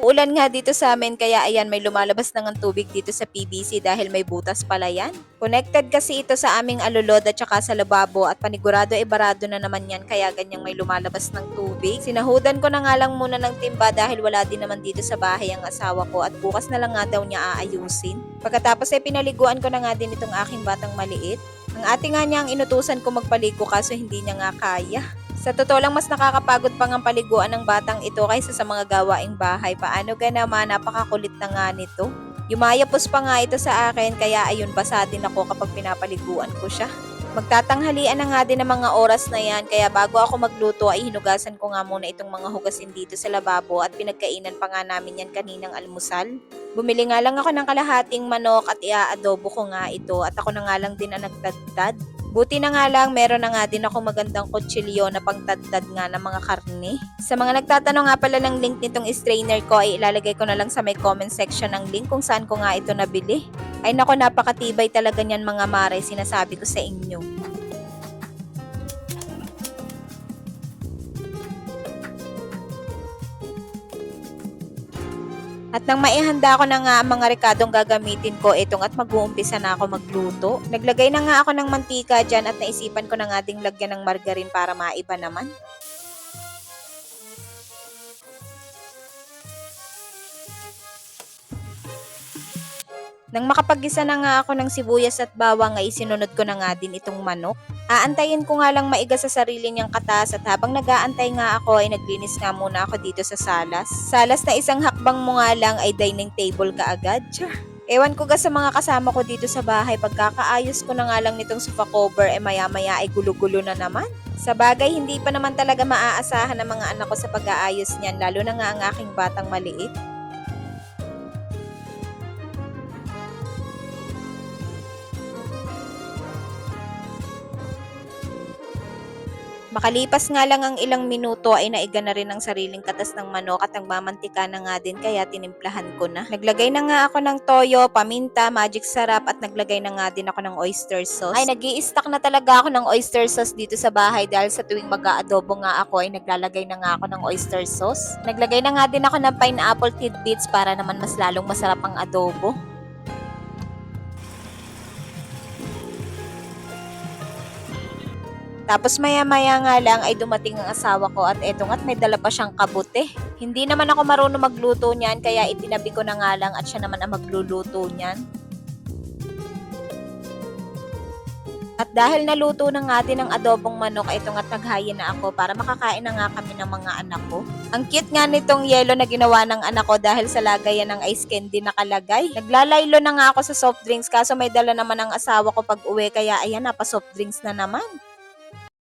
Ulan nga dito sa amin kaya ayan may lumalabas na ng tubig dito sa PVC dahil may butas pala yan. Connected kasi ito sa aming alulod at saka sa lababo at panigurado barado na naman yan kaya ganyang may lumalabas ng tubig. Sinahudan ko na nga lang muna ng timba dahil wala din naman dito sa bahay ang asawa ko at bukas na lang nga daw niya aayusin. Pagkatapos ay pinaliguan ko na nga din itong aking batang maliit. Ang ate nga niya ang inutusan ko magpaligo kaso hindi niya nga kaya. Sa totoo lang mas nakakapagod pang ang paliguan ng batang ito kaysa sa mga gawaing bahay. Paano ka naman, napakakulit na nga nito. Yumayapos pa nga ito sa akin kaya ayun basa din ako kapag pinapaliguan ko siya. Magtatanghalian na nga din ng mga oras na yan kaya bago ako magluto ay hinugasan ko nga muna itong mga hugasin dito sa lababo at pinagkainan pa nga namin yan kaninang almusal. Bumili nga lang ako ng kalahating manok at iaadobo ko nga ito at ako na nga lang din ang nagtadtad. Buti na nga lang, meron na nga din ako magandang kutsilyo na pangtadtad nga ng mga karne. Sa mga nagtatanong nga pala ng link nitong strainer ko ay ilalagay ko na lang sa may comment section ng link kung saan ko nga ito nabili. Ay nako, napakatibay talaga niyan mga mare, sinasabi ko sa inyo. At nang maihanda ko na nga ang mga rekadong gagamitin ko, itong at mag-uumpisa na ako magluto. Naglagay na nga ako ng mantika dyan at naisipan ko na nga ding lagyan ng margarine para maiba naman. Nang makapag-isa na nga ako ng sibuyas at bawang ay sinunod ko na nga din itong manok. Aantayin ko nga lang maiga sa sarili niyang katas at habang nag-aantay nga ako ay naglinis nga muna ako dito sa salas. Salas na isang hakbang mo nga lang ay dining table ka agad. Char! Ewan ko ga sa mga kasama ko dito sa bahay, pagkakaayos ko na nga lang nitong sofa cover maya-maya ay gulo-gulo na naman. Sa bagay, hindi pa naman talaga maaasahan ng mga anak ko sa pag-aayos niyan, lalo na nga ang aking batang maliit. Makalipas nga lang ang ilang minuto ay naiga na rin ang sariling katas ng manok at nagmamantika na nga din kaya tinimplahan ko na. Naglagay na nga ako ng toyo, paminta, magic sarap at naglagay na nga din ako ng oyster sauce. Ay nag-i-stock na talaga ako ng oyster sauce dito sa bahay dahil sa tuwing mag-aadobo nga ako ay naglalagay na nga ako ng oyster sauce. Naglagay na nga din ako ng pineapple tidbits para naman mas lalong masarap ang adobo. Tapos maya-maya nga lang ay dumating ang asawa ko at eto nga't may dala pa siyang kabute. Hindi naman ako marunong magluto niyan kaya itinabi ko na nga lang at siya naman ang magluluto niyan. At dahil naluto na nga din ang adobong manok, ito nga't naghayin na ako para makakain na nga kami ng mga anak ko. Ang cute nga nitong yelo na ginawa ng anak ko dahil sa lagayan ng ice candy nakalagay. Naglalaylo na nga ako sa soft drinks kaso may dala naman ang asawa ko pag uwi kaya ayan na pa soft drinks na naman.